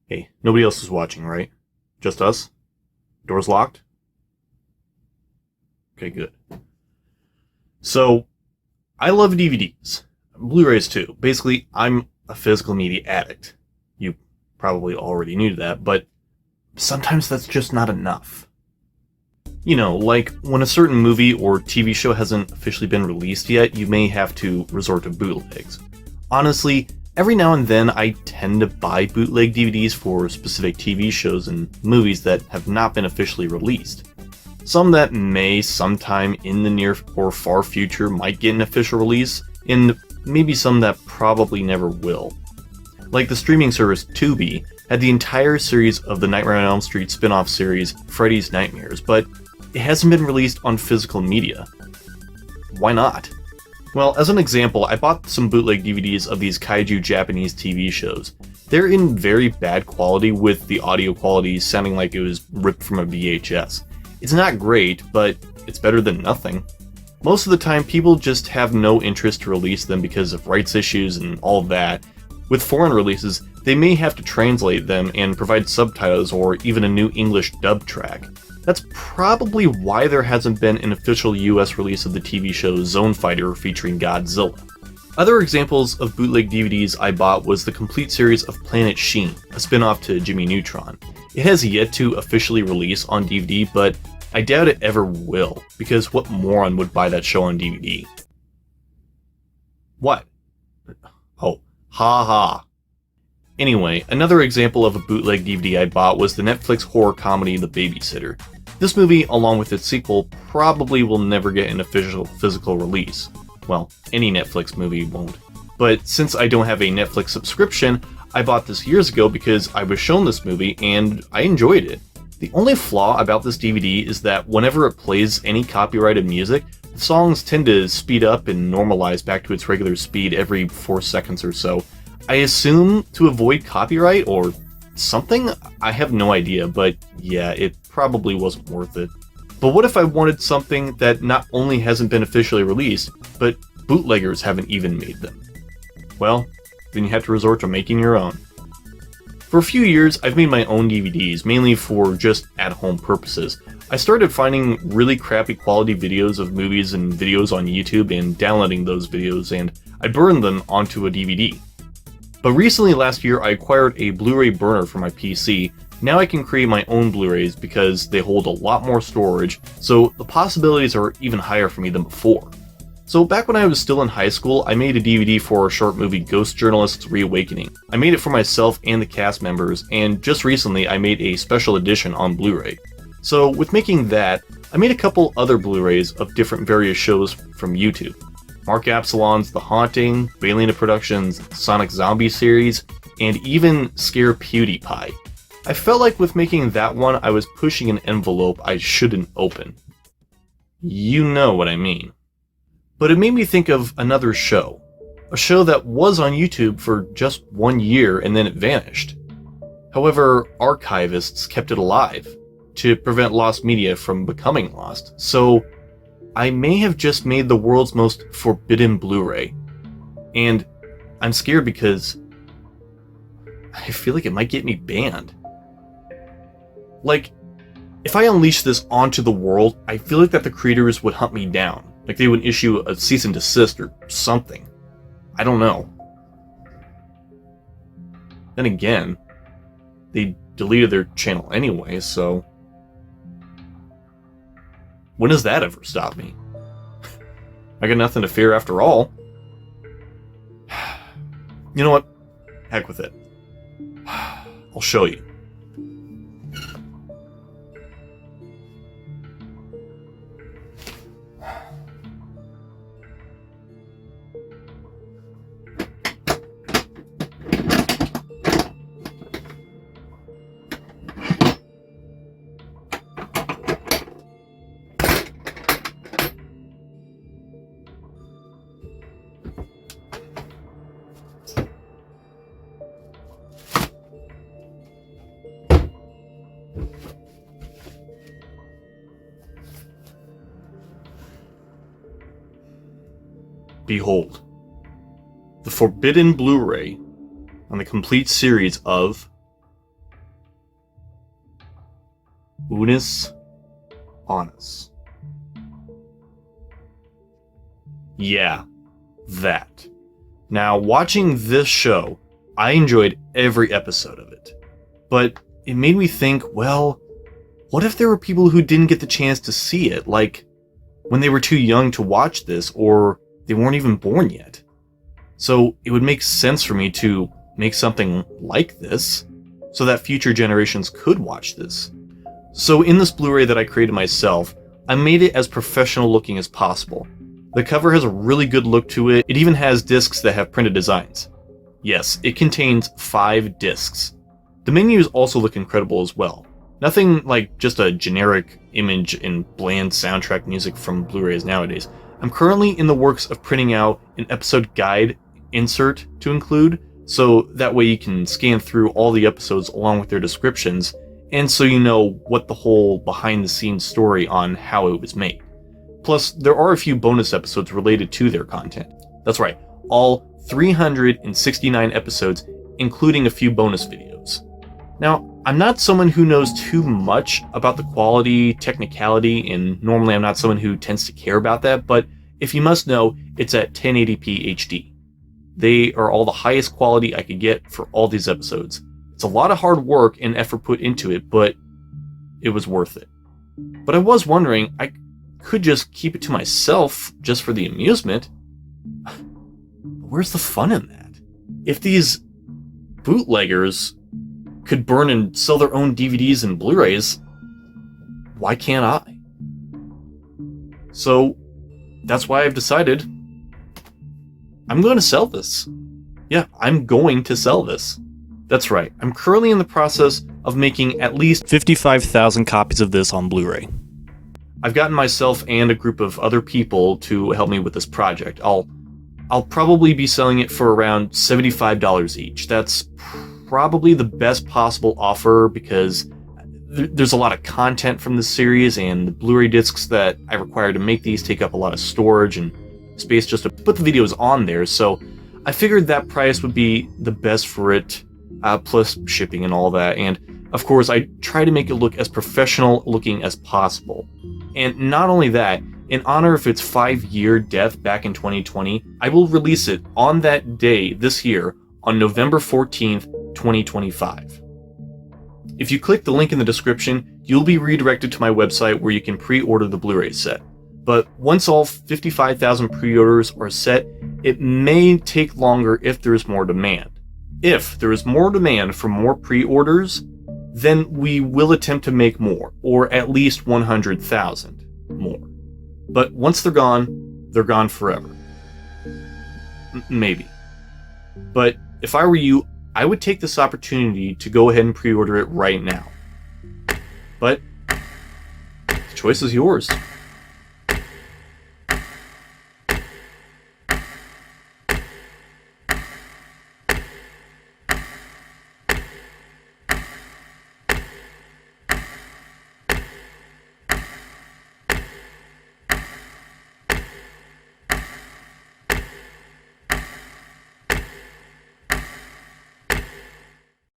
Hey, nobody else is watching, right? Just us? Doors locked? Okay, good. So, I love DVDs. Blu-rays too. Basically, I'm a physical media addict. You probably already knew that, but sometimes that's just not enough. You know, like when a certain movie or TV show hasn't officially been released yet, you may have to resort to bootlegs. Honestly, every now and then I tend to buy bootleg DVDs for specific TV shows and movies that have not been officially released. Some that may sometime in the near or far future might get an official release, and maybe some that probably never will. Like the streaming service Tubi had the entire series of the Nightmare on Elm Street spin-off series Freddy's Nightmares, but it hasn't been released on physical media. Why not? Well, as an example, I bought some bootleg DVDs of these kaiju Japanese TV shows. They're in very bad quality, with the audio quality sounding like it was ripped from a VHS. It's not great, but it's better than nothing. Most of the time, people just have no interest to release them because of rights issues and all that. With foreign releases, they may have to translate them and provide subtitles or even a new English dub track. That's probably why there hasn't been an official US release of the TV show Zone Fighter featuring Godzilla. Other examples of bootleg DVDs I bought was the complete series of Planet Sheen, a spin-off to Jimmy Neutron. It has yet to officially release on DVD, but I doubt it ever will, because what moron would buy that show on DVD? What? Oh, ha ha. Anyway, another example of a bootleg DVD I bought was the Netflix horror comedy The Babysitter. This movie, along with its sequel, probably will never get an official physical release. Well, any Netflix movie won't. But since I don't have a Netflix subscription, I bought this years ago because I was shown this movie and I enjoyed it. The only flaw about this DVD is that whenever it plays any copyrighted music, the songs tend to speed up and normalize back to its regular speed every 4 seconds or so. I assume to avoid copyright or something? I have no idea, but yeah, it probably wasn't worth it. But what if I wanted something that not only hasn't been officially released, but bootleggers haven't even made them? Well, then you have to resort to making your own. For a few years, I've made my own DVDs, mainly for just at-home purposes. I started finding really crappy quality videos of movies and videos on YouTube and downloading those videos, and I burned them onto a DVD. But recently last year, I acquired a Blu-ray burner for my PC. Now I can create my own Blu-rays because they hold a lot more storage, so the possibilities are even higher for me than before. So back when I was still in high school, I made a DVD for a short movie, Ghost Journalist's Reawakening. I made it for myself and the cast members, and just recently I made a special edition on Blu-ray. So with making that, I made a couple other Blu-rays of different various shows from YouTube. Mark Absalon's The Haunting, Bailina Productions' Sonic Zombie series, and even Scare PewDiePie. I felt like with making that one, I was pushing an envelope I shouldn't open. You know what I mean. But it made me think of another show. A show that was on YouTube for just 1 year and then it vanished. However, archivists kept it alive to prevent lost media from becoming lost. So I may have just made the world's most forbidden Blu-ray. And I'm scared because I feel like it might get me banned. Like, if I unleash this onto the world, I feel like that the creators would hunt me down. Like they would issue a cease and desist or something. I don't know. Then again, they deleted their channel anyway, so when does that ever stop me? I got nothing to fear after all. You know what? Heck with it. I'll show you. Behold, the Forbidden Blu-ray on the complete series of Unis Honest. Yeah, that. Now, watching this show, I enjoyed every episode of it. But it made me think, well, what if there were people who didn't get the chance to see it, like when they were too young to watch this, or they weren't even born yet? So it would make sense for me to make something like this, so that future generations could watch this. So in this Blu-ray that I created myself, I made it as professional looking as possible. The cover has a really good look to it. It even has discs that have printed designs. Yes, it contains 5 discs. The menus also look incredible as well. Nothing like just a generic image and bland soundtrack music from Blu-rays nowadays. I'm currently in the works of printing out an episode guide insert to include, so that way you can scan through all the episodes along with their descriptions, and so you know what the whole behind-the-scenes story on how it was made. Plus, there are a few bonus episodes related to their content. That's right, all 369 episodes, including a few bonus videos. Now, I'm not someone who knows too much about the quality, technicality, and normally I'm not someone who tends to care about that, but if you must know, it's at 1080p HD. They are all the highest quality I could get for all these episodes. It's a lot of hard work and effort put into it, but it was worth it. But I was wondering, I could just keep it to myself just for the amusement. Where's the fun in that? If these bootleggers could burn and sell their own DVDs and Blu-rays, why can't I? So that's why I've decided I'm going to sell this. Yeah, I'm going to sell this. That's right, I'm currently in the process of making at least 55,000 copies of this on Blu-ray. I've gotten myself and a group of other people to help me with this project. I'll probably be selling it for around $75 each. That's probably the best possible offer because there's a lot of content from this series, and the Blu-ray discs that I require to make these take up a lot of storage and space just to put the videos on there, so I figured that price would be the best for it, plus shipping and all that, and of course I try to make it look as professional looking as possible. And not only that, in honor of its 5-year death back in 2020, I will release it on that day this year on November 14th, 2025. If you click the link in the description, you'll be redirected to my website where you can pre-order the Blu-ray set. But once all 55,000 pre-orders are set, it may take longer if there is more demand. If there is more demand for more pre-orders, then we will attempt to make more, or at least 100,000 more. But once they're gone forever. Maybe. But if I were you, I would take this opportunity to go ahead and pre-order it right now. But the choice is yours.